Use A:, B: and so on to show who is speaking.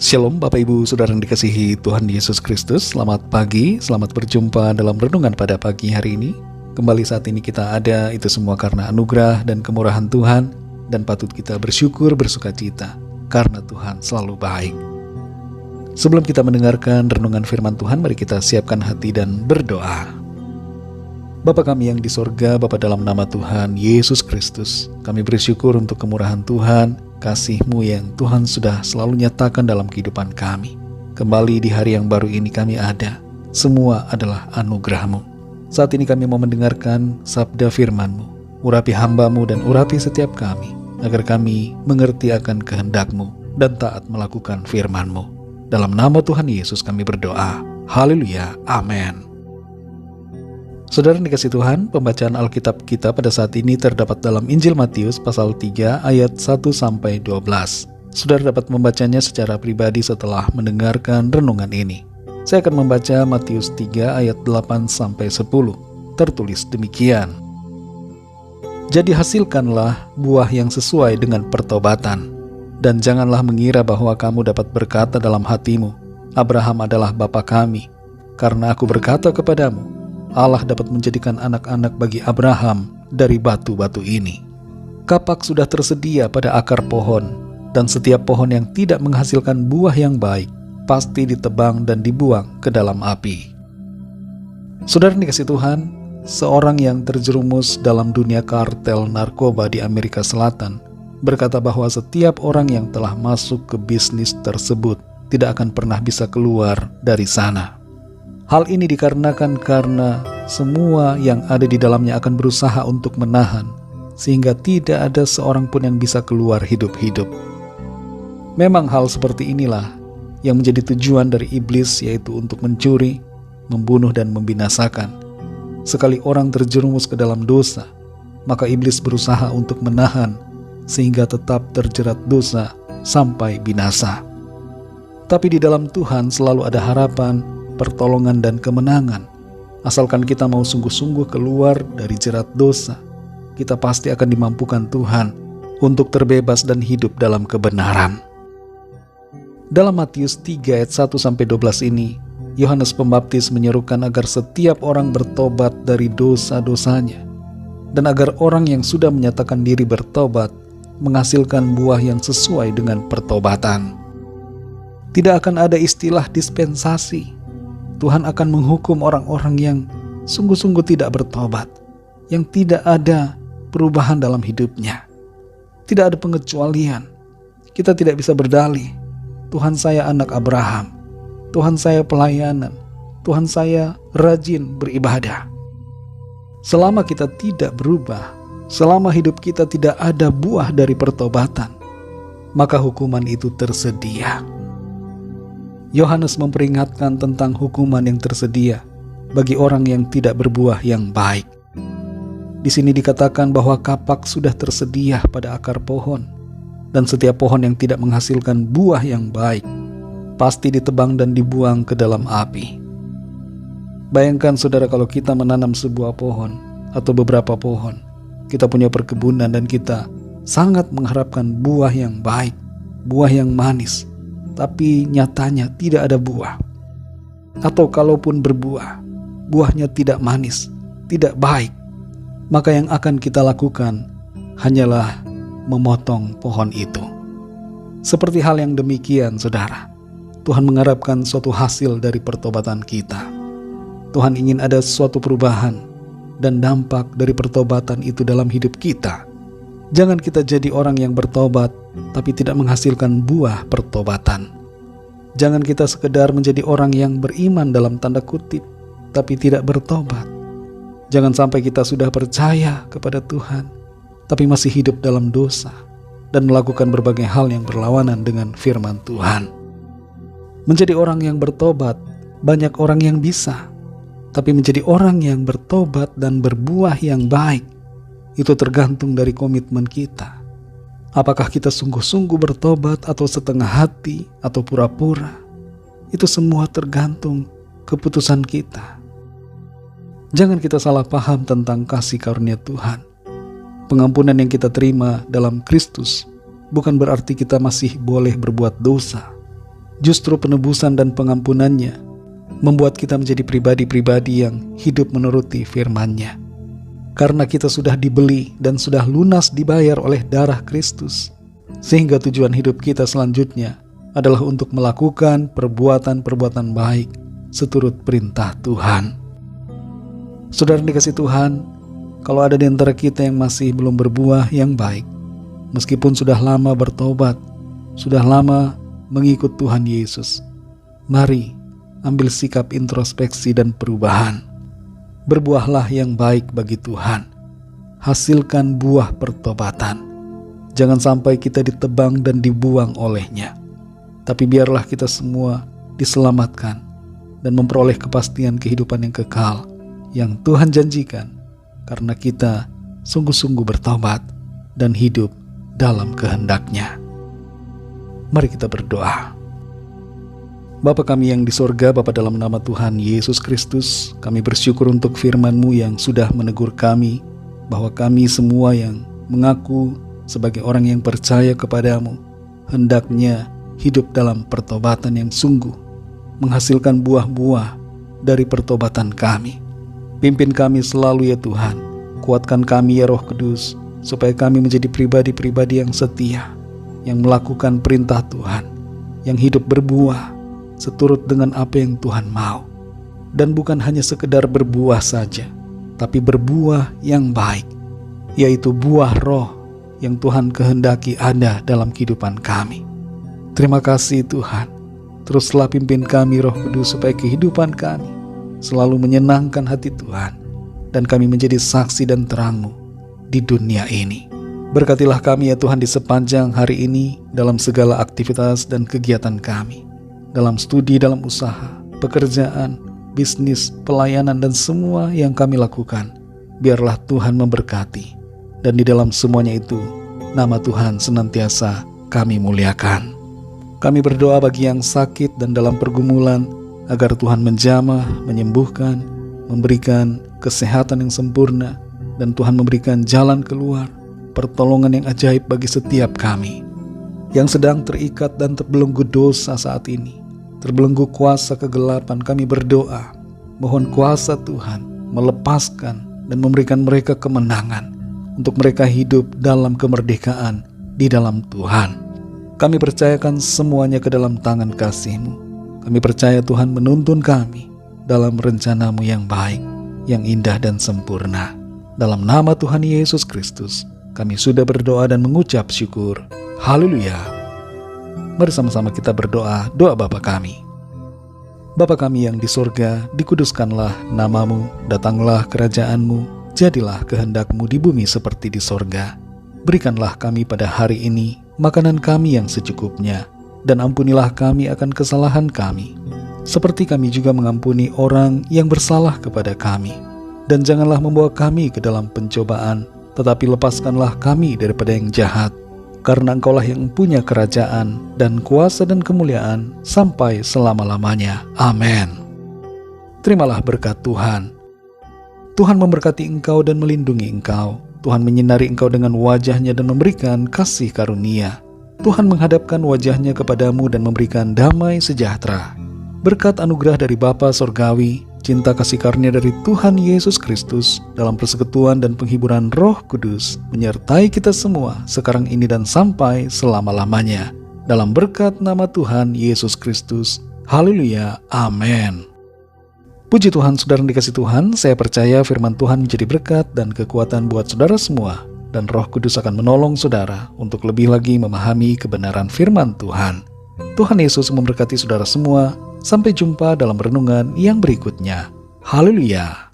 A: Shalom Bapak Ibu Saudara yang dikasihi Tuhan Yesus Kristus. Selamat pagi, selamat berjumpa dalam renungan pada pagi hari ini. Kembali saat ini kita ada, itu semua karena anugerah dan kemurahan Tuhan. Dan patut kita bersyukur, bersukacita, karena Tuhan selalu baik. Sebelum kita mendengarkan renungan firman Tuhan, mari kita siapkan hati dan berdoa. Bapa kami yang di sorga, Bapa dalam nama Tuhan Yesus Kristus, kami bersyukur untuk kemurahan Tuhan, kasih-Mu yang Tuhan sudah selalu nyatakan dalam kehidupan kami. Kembali di hari yang baru ini kami ada, semua adalah anugerah-Mu. Saat ini kami mau mendengarkan sabda firman-Mu. Urapi hamba-Mu dan urapi setiap kami, agar kami mengerti akan kehendak-Mu dan taat melakukan firman-Mu. Dalam nama Tuhan Yesus kami berdoa. Haleluya, amin. Saudara yang dikasihi Tuhan, pembacaan Alkitab kita pada saat ini terdapat dalam Injil Matius pasal 3 ayat 1-12. Saudara dapat membacanya secara pribadi setelah mendengarkan renungan ini. Saya akan membaca Matius 3 ayat 8-10. Tertulis demikian. Jadi hasilkanlah buah yang sesuai dengan pertobatan, dan janganlah mengira bahwa kamu dapat berkata dalam hatimu, Abraham adalah bapa kami, karena aku berkata kepadamu, Allah dapat menjadikan anak-anak bagi Abraham dari batu-batu ini. Kapak sudah tersedia pada akar pohon, dan setiap pohon yang tidak menghasilkan buah yang baik, pasti ditebang dan dibuang ke dalam api. Saudara dikasihi Tuhan, seorang yang terjerumus dalam dunia kartel narkoba di Amerika Selatan berkata bahwa setiap orang yang telah masuk ke bisnis tersebut tidak akan pernah bisa keluar dari sana. Hal ini dikarenakan karena semua yang ada di dalamnya akan berusaha untuk menahan, sehingga tidak ada seorang pun yang bisa keluar hidup-hidup. Memang hal seperti inilah yang menjadi tujuan dari iblis, yaitu untuk mencuri, membunuh dan membinasakan. Sekali orang terjerumus ke dalam dosa, maka iblis berusaha untuk menahan, sehingga tetap terjerat dosa sampai binasa. Tapi di dalam Tuhan selalu ada harapan, pertolongan dan kemenangan. Asalkan kita mau sungguh-sungguh keluar dari jerat dosa, kita pasti akan dimampukan Tuhan untuk terbebas dan hidup dalam kebenaran. Dalam Matius 3 ayat 1-12 ini, Yohanes Pembaptis menyerukan agar setiap orang bertobat dari dosa-dosanya, dan agar orang yang sudah menyatakan diri bertobat menghasilkan buah yang sesuai dengan pertobatan. Tidak akan ada istilah dispensasi. Tuhan akan menghukum orang-orang yang sungguh-sungguh tidak bertobat, yang tidak ada perubahan dalam hidupnya. Tidak ada pengecualian. Kita tidak bisa berdalih, Tuhan saya anak Abraham, Tuhan saya pelayanan, Tuhan saya rajin beribadah. Selama kita tidak berubah, selama hidup kita tidak ada buah dari pertobatan, maka hukuman itu tersedia. Yohanes memperingatkan tentang hukuman yang tersedia bagi orang yang tidak berbuah yang baik. Di sini dikatakan bahwa kapak sudah tersedia pada akar pohon, dan setiap pohon yang tidak menghasilkan buah yang baik pasti ditebang dan dibuang ke dalam api. Bayangkan saudara, kalau kita menanam sebuah pohon atau beberapa pohon, kita punya perkebunan dan kita sangat mengharapkan buah yang baik, buah yang manis, tapi nyatanya tidak ada buah. Atau kalaupun berbuah, buahnya tidak manis, tidak baik, maka yang akan kita lakukan hanyalah memotong pohon itu. Seperti hal yang demikian, saudara, Tuhan mengharapkan suatu hasil dari pertobatan kita. Tuhan ingin ada suatu perubahan dan dampak dari pertobatan itu dalam hidup kita. Jangan kita jadi orang yang bertobat tapi tidak menghasilkan buah pertobatan. Jangan kita sekedar menjadi orang yang beriman dalam tanda kutip tapi tidak bertobat. Jangan sampai kita sudah percaya kepada Tuhan tapi masih hidup dalam dosa dan melakukan berbagai hal yang berlawanan dengan firman Tuhan. Menjadi orang yang bertobat, banyak orang yang bisa, tapi menjadi orang yang bertobat dan berbuah yang baik, itu tergantung dari komitmen kita. Apakah kita sungguh-sungguh bertobat atau setengah hati atau pura-pura? Itu semua tergantung keputusan kita. Jangan kita salah paham tentang kasih karunia Tuhan. Pengampunan yang kita terima dalam Kristus bukan berarti kita masih boleh berbuat dosa. Justru penebusan dan pengampunannya membuat kita menjadi pribadi-pribadi yang hidup menuruti firman-Nya. Karena kita sudah dibeli dan sudah lunas dibayar oleh darah Kristus, sehingga tujuan hidup kita selanjutnya adalah untuk melakukan perbuatan-perbuatan baik seturut perintah Tuhan. Saudara dikasih Tuhan, kalau ada di antara kita yang masih belum berbuah yang baik, meskipun sudah lama bertobat, sudah lama mengikut Tuhan Yesus, mari ambil sikap introspeksi dan perubahan. Berbuahlah yang baik bagi Tuhan. Hasilkan buah pertobatan. Jangan sampai kita ditebang dan dibuang oleh-Nya. Tapi biarlah kita semua diselamatkan dan memperoleh kepastian kehidupan yang kekal yang Tuhan janjikan, karena kita sungguh-sungguh bertobat dan hidup dalam kehendak-Nya. Mari kita berdoa. Bapa kami yang di sorga, Bapa, dalam nama Tuhan Yesus Kristus, kami bersyukur untuk firman-Mu yang sudah menegur kami, bahwa kami semua yang mengaku sebagai orang yang percaya kepadamu, hendaknya hidup dalam pertobatan yang sungguh, menghasilkan buah-buah dari pertobatan kami. Pimpin kami selalu ya Tuhan, kuatkan kami ya Roh Kudus, supaya kami menjadi pribadi-pribadi yang setia, yang melakukan perintah Tuhan, yang hidup berbuah seturut dengan apa yang Tuhan mau. Dan bukan hanya sekedar berbuah saja, tapi berbuah yang baik, yaitu buah roh yang Tuhan kehendaki ada dalam kehidupan kami. Terima kasih Tuhan. Teruslah pimpin kami Roh Kudus, supaya kehidupan kami selalu menyenangkan hati Tuhan, dan kami menjadi saksi dan terang-Mu di dunia ini. Berkatilah kami ya Tuhan di sepanjang hari ini, dalam segala aktivitas dan kegiatan kami, dalam studi, dalam usaha, pekerjaan, bisnis, pelayanan, dan semua yang kami lakukan. Biarlah Tuhan memberkati, dan di dalam semuanya itu, nama Tuhan senantiasa kami muliakan. Kami berdoa bagi yang sakit dan dalam pergumulan, agar Tuhan menjamah, menyembuhkan, memberikan kesehatan yang sempurna, dan Tuhan memberikan jalan keluar, pertolongan yang ajaib bagi setiap kami. Yang sedang terikat dan terbelenggu dosa saat ini, terbelenggu kuasa kegelapan, kami berdoa, mohon kuasa Tuhan melepaskan dan memberikan mereka kemenangan, untuk mereka hidup dalam kemerdekaan di dalam Tuhan. Kami percayakan semuanya ke dalam tangan kasih-Mu. Kami percaya Tuhan menuntun kami dalam rencana-Mu yang baik, yang indah dan sempurna. Dalam nama Tuhan Yesus Kristus, kami sudah berdoa dan mengucap syukur. Haleluya. Mari sama-sama kita berdoa, doa Bapa kami. Bapa kami yang di surga, dikuduskanlah nama-Mu, datanglah kerajaan-Mu, jadilah kehendak-Mu di bumi seperti di surga. Berikanlah kami pada hari ini makanan kami yang secukupnya, dan ampunilah kami akan kesalahan kami, seperti kami juga mengampuni orang yang bersalah kepada kami. Dan janganlah membawa kami ke dalam pencobaan, tetapi lepaskanlah kami daripada yang jahat. Karena Engkaulah yang punya kerajaan dan kuasa dan kemuliaan sampai selama-lamanya. Amin. Terimalah berkat Tuhan. Tuhan memberkati engkau dan melindungi engkau. Tuhan menyinari engkau dengan wajah-Nya dan memberikan kasih karunia. Tuhan menghadapkan wajah-Nya kepadamu dan memberikan damai sejahtera. Berkat anugerah dari Bapa Sorgawi, cinta kasih karunia dari Tuhan Yesus Kristus, dalam persekutuan dan penghiburan Roh Kudus, menyertai kita semua sekarang ini dan sampai selama-lamanya. Dalam berkat nama Tuhan Yesus Kristus. Haleluya. Amin. Puji Tuhan, saudara yang dikasih Tuhan, saya percaya firman Tuhan menjadi berkat dan kekuatan buat saudara semua, dan Roh Kudus akan menolong saudara untuk lebih lagi memahami kebenaran firman Tuhan. Tuhan Yesus memberkati saudara semua. Sampai jumpa dalam renungan yang berikutnya. Haleluya.